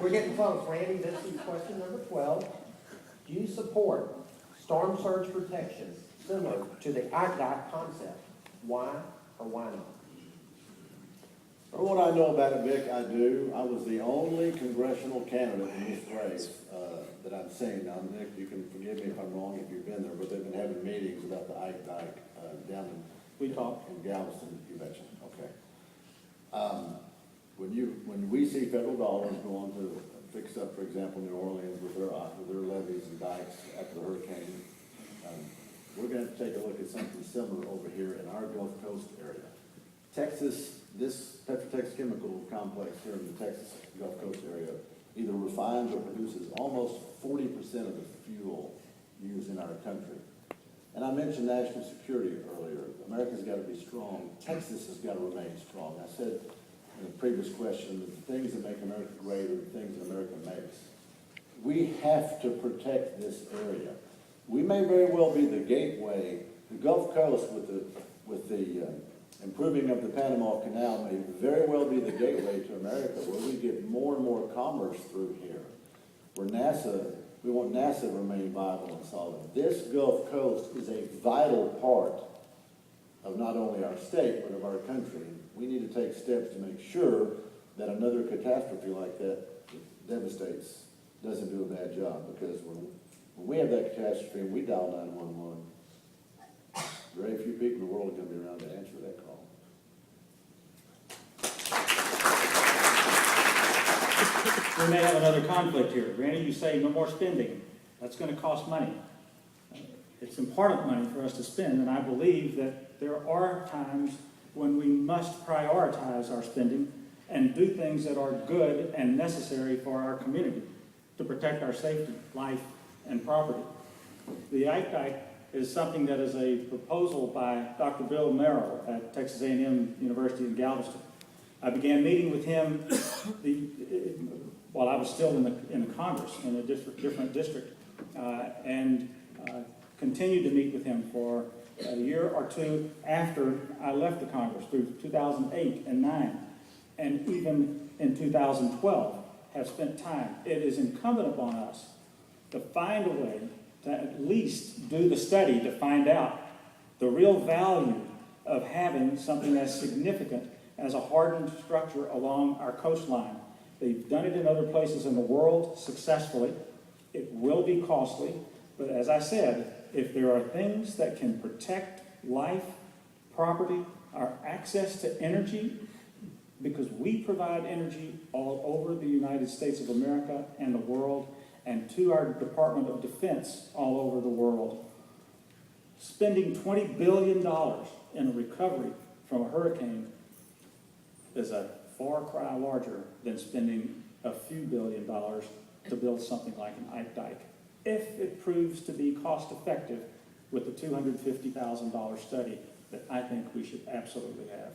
We're getting close, Randy. This is question number 12. Do you support storm surge protection similar to the Ike Dike concept? Why or why not? From what I know about it, Vic, I do. I was the only congressional candidate in this race that I've seen. Now, Nick, you can forgive me if I'm wrong if you've been there, but they've been having meetings about the Ike Dike down in Galveston, you mentioned. Okay. When we see federal dollars go on to fix up, for example, New Orleans with their levees and dikes after the hurricane, we're going to take a look at something similar over here in our Gulf Coast area. Texas, this petrochemical complex here in the Texas Gulf Coast area either refines or produces almost 40% of the fuel used in our country. And I mentioned national security earlier. America's got to be strong. Texas has got to remain strong. I said in the previous question that the things that make America great are the things that America makes. We have to protect this area. We may very well be the gateway. The Gulf Coast with the improving of the Panama Canal may very well be the gateway to America, where we get more and more commerce through here, where we want NASA to remain viable and solid. This Gulf Coast is a vital part of not only our state, but of our country. We need to take steps to make sure that another catastrophe like that devastates doesn't do a bad job, because when we have that catastrophe and we dial 911, very few people in the world are going to be around to answer that call. We may have another conflict here. Randy, you say no more spending. That's going to cost money. It's important money for us to spend, and I believe that there are times when we must prioritize our spending and do things that are good and necessary for our community to protect our safety, life, and property. The Ike Dike is something that is a proposal by Dr. Bill Merrill at Texas A&M University in Galveston. I began meeting with him while I was still in the Congress in a different district, and continued to meet with him for a year or two after I left the Congress through 2008 and 9, and even in 2012 have spent time. It is incumbent upon us to find a way to at least do the study to find out the real value of having something as significant as a hardened structure along our coastline. They've done it in other places in the world successfully. It will be costly, but as I said, if there are things that can protect life, property, our access to energy, because we provide energy all over the United States of America and the world, and to our Department of Defense all over the world. Spending $20 billion in a recovery from a hurricane is a far cry larger than spending a few $billion to build something like an Ike Dike, if it proves to be cost effective with the $250,000 study that I think we should absolutely have.